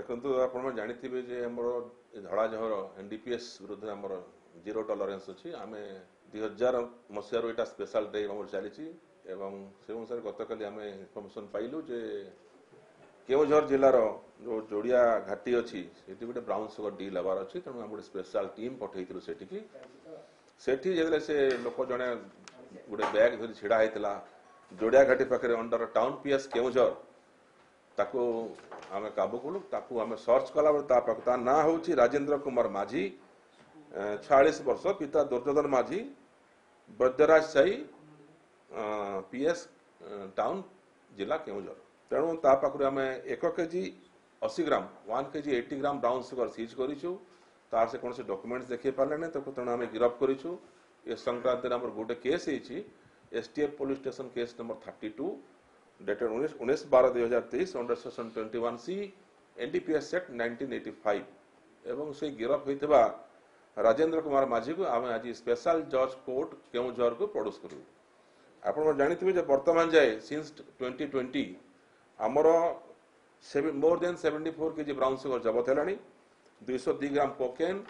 देखो आप जानी जे आमर धड़ा जहर एनडीपीएस विरुद्ध आमर जीरो टॉलरेंस अच्छी आम 2000 मसीहार यहाँ स्पेशल डे आम चली से अनुसार गतकाली आम इनफर्मेशन पाइलु जे केवझर जिलार जो जोड़िया घाटी अच्छी से गोटे ब्राउन सुगर डील हबार अच्छी तेणु आम गोटे स्पेशल टीम पठेलु सेठी जब से लोक जड़े गोटे बैग धरी ढड़ा होता जोड़िया घाटी पाखे अंडर टाउन पीएस केवझर ताकू आम काबू कलु ताकू आम सर्च कला बेले ना हूँ राजेंद्र कुमार माझी 46 वर्ष पिता दुर्योधन माझी वैद्यराज साई पीएस टाउन जिला केवझर तेणु पाखु आम 1 KG 80 gram 1 KG 80 gram brown sugar सीज करूँ तार से कौन से डॉक्यूमेंट्स देखिए पारे तेणु आम गिरफ करूँ ए संक्रांत में गोटे case STF police station case number 32 dated 19/12/2023 under section 21C NDPS act 1985 एवं से गिरफ होता राजेंद्र कुमार माझी को आम आज स्पेशल जज कोर्ट केवझर को प्रोड्यूस करूँ। आप जानते बर्तमान जाए सिंस 2020 आमर more than 74 KG brown sugar जबत है 202 ग्राम कोकेन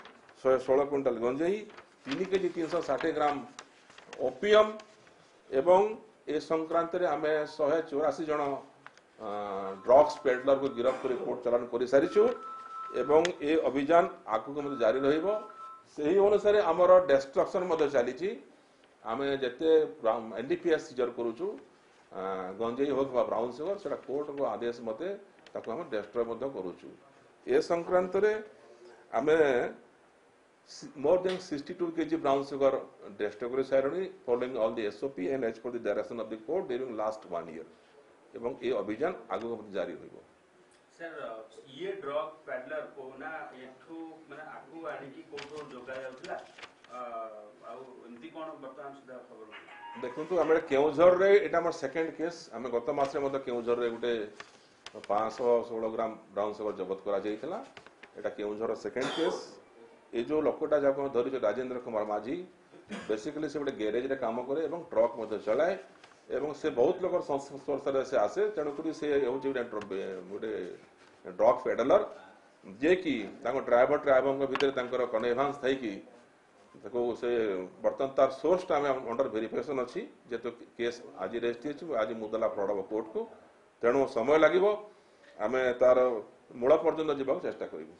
116 क्विंटल गंजेई 3 केजी 360 ग्राम ओपियम एवं ए संक्रांत रे आम 184 जन ड्रग्स पेडलर को गिरफ्त कर कोर्ट चालान कर सारी एवं ए अभियान आगू जारी रही अनुसार आमर डिस्ट्रक्शन चली आम जिते एनडीपीएस सीजर करुचु गंजेई हो ब्राउन सुगर से कोर्ट को आदेश मते आम डिस्ट्रय करुचु ए संक्रांत रे आम more than 62 kg brown sugar destroyed ceremony following all the SOP and as per the direction of the court during last 1 year एवं ये अभियान आगु जारी होइबो। सर ये ड्रग पैडलर को ना एठू माने आगु आनी की कोठो जोगा जाउतला आ एंती कोन वर्तमान सुधा खबर देखंतु हम केवझर रे एटा हमर सेकंड केस हम गत मास रे मत केवझर रे गुटे 516 ग्राम ब्राउन सुगर जब्त करा जाइतला एटा केवझर सेकंड केस ये जो लोकटा जब धरी राजेंद्र कुमार माझी बेसिकली से गोटे गैरेज रे काम करे एवं ट्रक मध्य चलाए एवं से बहुत लोग संस्पर्श से आसे तेणुक से गोटे ड्रग पेडलर जे कि ड्राइवर ड्राइवर भितर कनेभांस थी से बर्तमान तार सोर्स आम अंडर वेरिफिकेशन अच्छी जेहेतु केस आज रेजिस्ट्री आज मुदला प्रडब कोर्ट को तेणु समय लगे आम तार मूल पर्यटन जावाक चेष्टा करूँ।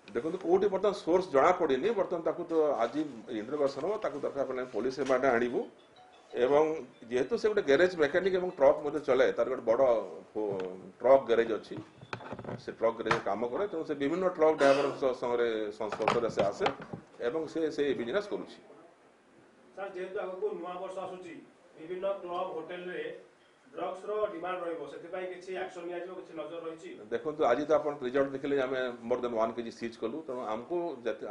देखो कौटी बर्तमान सोर्स जना पड़ी बर्तमान तो आज इंटरवेशन हम दरकार पुलिस रिमांड आणबू एवं जेहेतु से गोटे गैरेज मेकानिक एवं ट्रक मध्य चलाए तार गोटे बड़ ट्रक गैरेज अच्छी से ट्रक गैरेज काम करे तेणु से विभिन्न ट्रक ड्राइवर संगे संस्पर्श से आसे एवं से बिजनेस करुच्ची। देखो आज तो आप रिजल्ट देखिले आम मोर देन 1 केजी सीज कलु तेणु आमको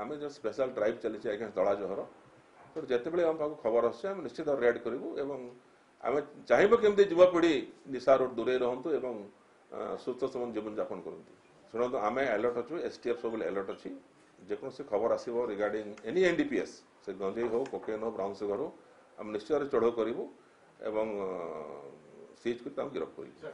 आम जो स्पेशल ड्राइव चली अगेंस्ट दड़ा जहर तो जिते आम पाक खबर आस निश्चित रेड करूँ एवं आम चाहबू केमती युवापीढ़ी निशा रोड दूरे रहतु एवं सुस्थ समान जीवन यापन करूँ। शुणु आम अलर्ट अच्छु एसटीएफ सब अलर्ट अच्छी जेकोसी खबर आसो रिगार्डिंग एनी एनडीपीएस से गंजेई हो कोकेन हो ब्राउन सुगर हो आम निश्चय चढ़ाऊ करूँ एवं सीज कर गिरफ्त कर।